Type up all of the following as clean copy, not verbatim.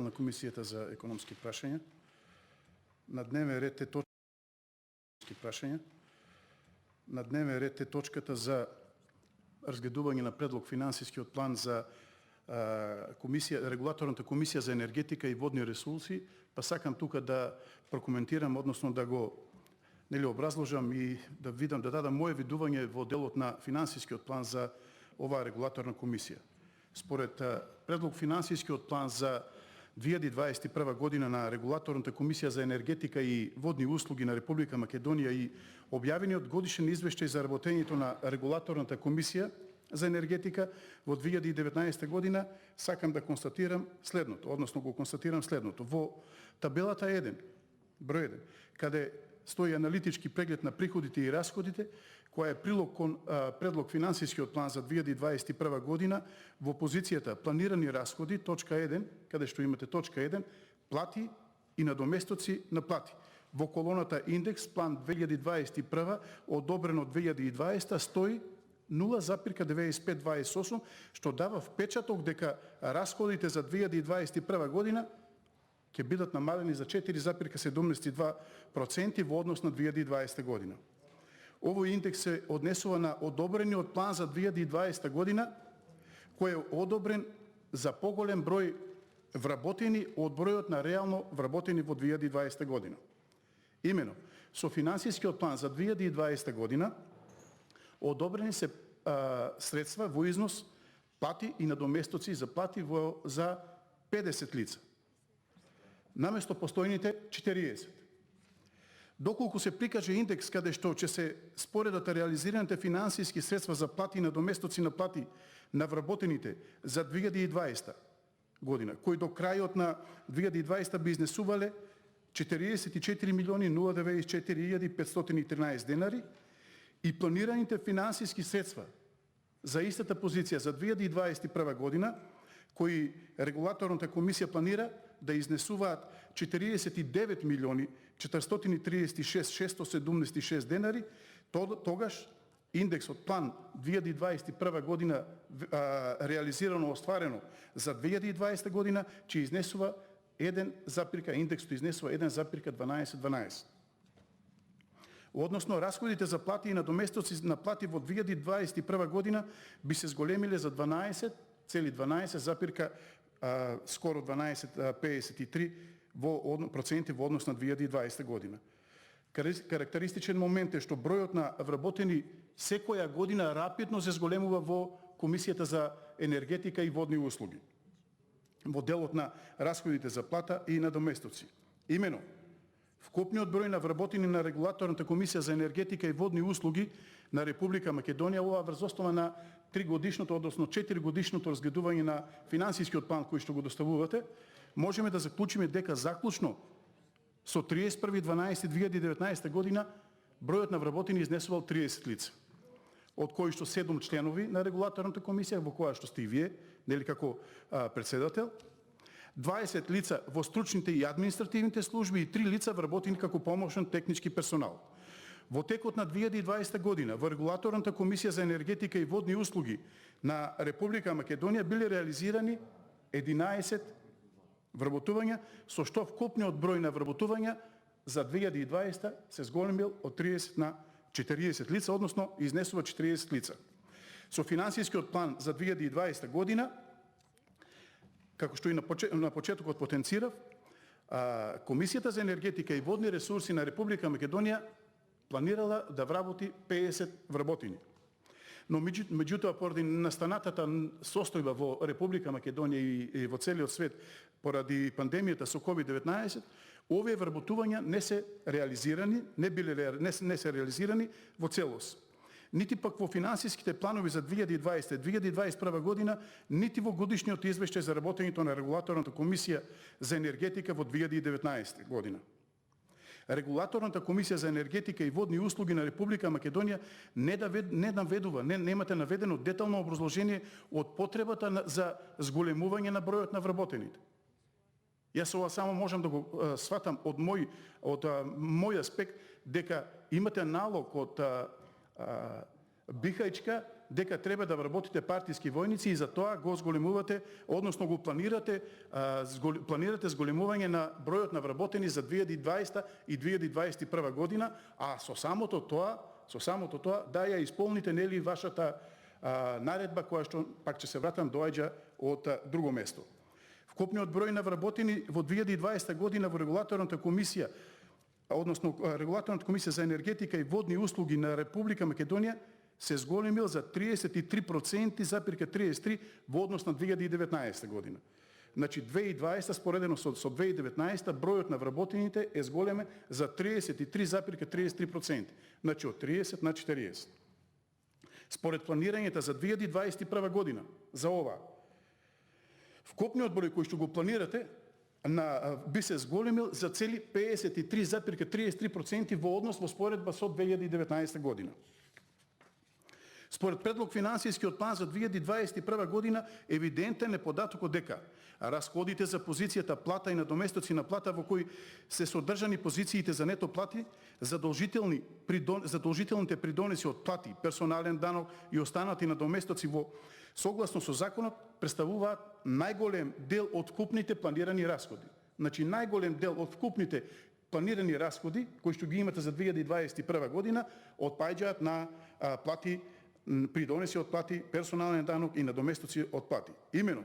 на Комисијата за економски прашања. На дневен ред е точката за разгледување на предлог финансискиот план за регулаторната комисија за енергетика и водни ресурси, па сакам тука да прокоментирам, односно да го образложам и да видам, да дадам моје видување во делот на финансискиот план за оваа регулаторна комисија. Според предлог финансискиот план за 2021 година на регулаторната комисија за енергетика и водни услуги на Република Македонија и објавениот годишен извештај за работењето на регулаторната комисија за енергетика во 2019 година, сакам да констатирам следното, односно го констатирам следното. Во табелата 1, број 1, каде стои аналитички преглед на приходите и расходите, која е прилог кон предлог финансискиот план за 2021 година, во позицијата планирани расходи, точка 1, каде што имате точка 1, плати и надоместоци на плати. Во колоната индекс план 2021 одобрено 2020 стои 0,9528, што дава впечаток дека расходите за 2021 година ќе бидат намалени за 4,72% во однос на 2020 година. Овој индекс се однесува на одобрениот план за 2020 година, кој е одобрен за поголем број вработени од бројот на реално вработени во 2020 година. Имено, со финансискиот план за 2020 година одобрени се средства во износ плати и надоместоци за плати за 50 лица, наместо постојните 40. Доколку се прикаже индекс каде што ќе се споредат реализираните финансиски средства за плати и надоместоци на плати на вработените за 2020 година, кои до крајот на 2020 би изнесувале 44.094.513 денари и планираните финансиски средства за истата позиција за 2021 година, кои регулаторната комисија планира да изнесуваат 49.436.676 денари, тогаш индексот план 2021 година реализирано остварено за 2020 година ќе изнесува индексот изнесува 1,1212. Односно, расходите за плати и надоместоци на плати во 2021 година би се зголемиле за 12,12, скоро 12,53% во однос на 2020 година. Карактеристичен момент е што бројот на вработени секоја година рапидно се зголемува во Комисијата за енергетика и водни услуги, во делот на расходите за плата и надоместоци. Имено, вкупниот број на вработени на регулаторната комисија за енергетика и водни услуги на Република Македонија, ова врз основа на 3-годишното, односно 4-годишното разгледување на финансискиот план кој што го доставувате, можеме да заклучиме дека заклучно со 31.12.2019 година бројот на вработени изнесувал 30 лица, од кои што 7 членови на регулаторната комисија, во која што сте и вие, нели како председател, 20 лица во стручните и административните служби и 3 лица вработени како помошен технички персонал. Во текот на 2020 година во регулаторната комисија за енергетика и водни услуги на Република Македонија биле реализирани 11 вработувања, со што вкупниот број на вработувања за 2020 се зголемил од 30 на 40 лица, односно изнесува 40 лица. Со финансискиот план за 2020 година, како што и на почетокот потенцирав, Комисијата за енергетика и водни ресурси на Република Македонија планирала да вработи 50 вработени. Но меѓутоа, поради настанатата состојба во Република Македонија и во целиот свет поради пандемијата со COVID-19, овие вработувања не се реализирани во целост. Нити пак во финансиските планови за 2020-2021 година, нити во годишниот извештај за работењето на регулаторната комисија за енергетика во 2019 година. Регулаторната комисија за енергетика и водни услуги на Република Македонија немате наведено детално образложение од потребата за зголемување на бројот на вработените. Јас ова само можам да го сватам од мој аспект дека имате налог од Бихајчка дека треба да вработите партиски војници и за тоа го зголемувате, односно го планирате зголемување на бројот на вработени за 2020 и 2021 година, а со самото тоа да ја исполните нели вашата наредба која што пак ќе се вратам доаѓа од друго место. Вкупниот број на вработени во 2020 година во регулаторната комисија, односно регулаторната комисија за енергетика и водни услуги на Република Македонија се зголемил за 33,33% во однос на 2019 година. Значи 2020 споредено со 2019 бројот на вработените е зголемен за 33,33%, значи од 30 на 40. Според планирањата за 2021 година за ова, вкупниот број кој што го планирате би се зголемил за цели 53,33% во однос во споредба со 2019 година. Според предлог финансискиот план за 2021 година евидентен е податокот дека расходите за позицијата плата и надоместоци на плата во кои се содржани позициите за нето плати, задолжителните придонеси од плати, персонален данок и останати надоместоци во согласно со законот представуваат најголем дел од вкупните планирани расходи. Значи најголем дел од вкупните планирани расходи кои што ги имате за 2021 година отпаѓаат на плати, придонеси од плати, персонален данок и надоместоци од плати. Имено,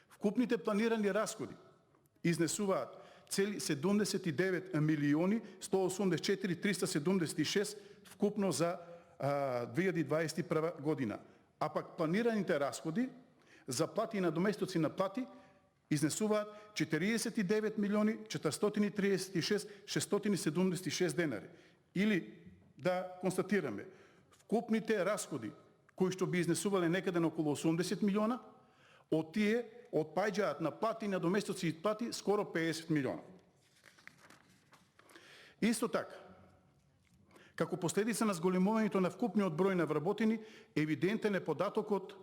вкупните планирани расходи изнесуваат цели 79 милиони 184 376 вкупно за 2021 година. А пак планираните расходи за плати и надоместоци на плати изнесуваат 49 милиони 436 676 денари. Или да констатираме, вкупните расходи кои што би изнесувале некаде на околу 80 милиона, од тие отпаѓаат на плати и надоместоци и плати скоро 50 милиона. Исто така, како последица на зголемувањето на вкупниот број на вработени, евидентен е податокот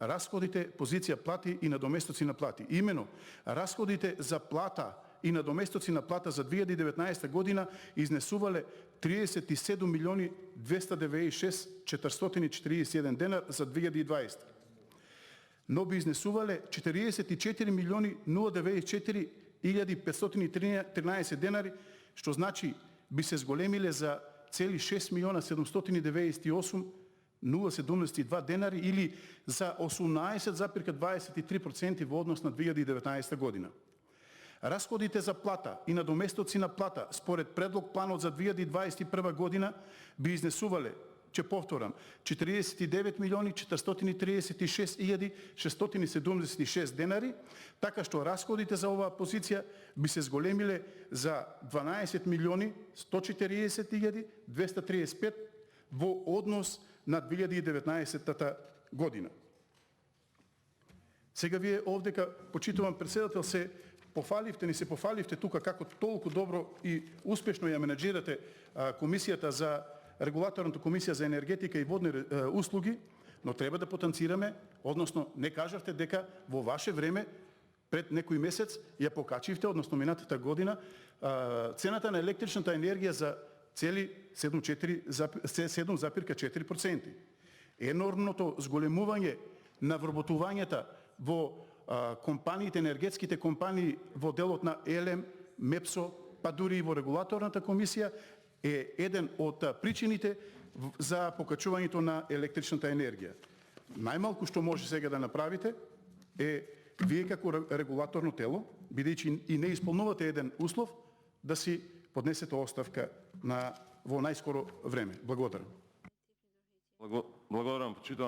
расходите позиција плати и надоместоци на плати. Имено, расходите за плата и надоместоци на плата за 2019 година изнесувале 37 милиони 296 441 денар за 2020. Но би изнесувале 44 милиони 094 513 денари, што значи би се зголемиле за цели 6 милиона 798 072 денари или за 18,23% во однос на 2019 година. Расходите за плата и надоместоци на плата според предлог планот за 2021 година би изнесувале, ќе повторам, 49 милиони 436 676 денари, така што расходите за оваа позиција би се зголемиле за 12 милиони 140 235 во однос на 2019 година. Сега вие овдека, почитувам председател, ни се пофаливте тука како толку добро и успешно ја менеджирате комисијата за регулаторната комисија за енергетика и водни услуги, но треба да потенцираме, односно не кажавте дека во ваше време пред некој месец ја покачивте, односно минатата година, цената на електричната енергија за цели 7,4%. Енормното зголемување на вработувањата во компаниите, енергетските компании во делот на ЕЛЕМ, МЕПСО, па дури и во регулаторната комисија е еден од причините за покачувањето на електричната енергија. Најмалку што може сега да направите е вие како регулаторно тело, бидејќи и не исполнувате еден услов, да си поднесете оставка во најскоро време. Благодарам. Благодарам, почитувам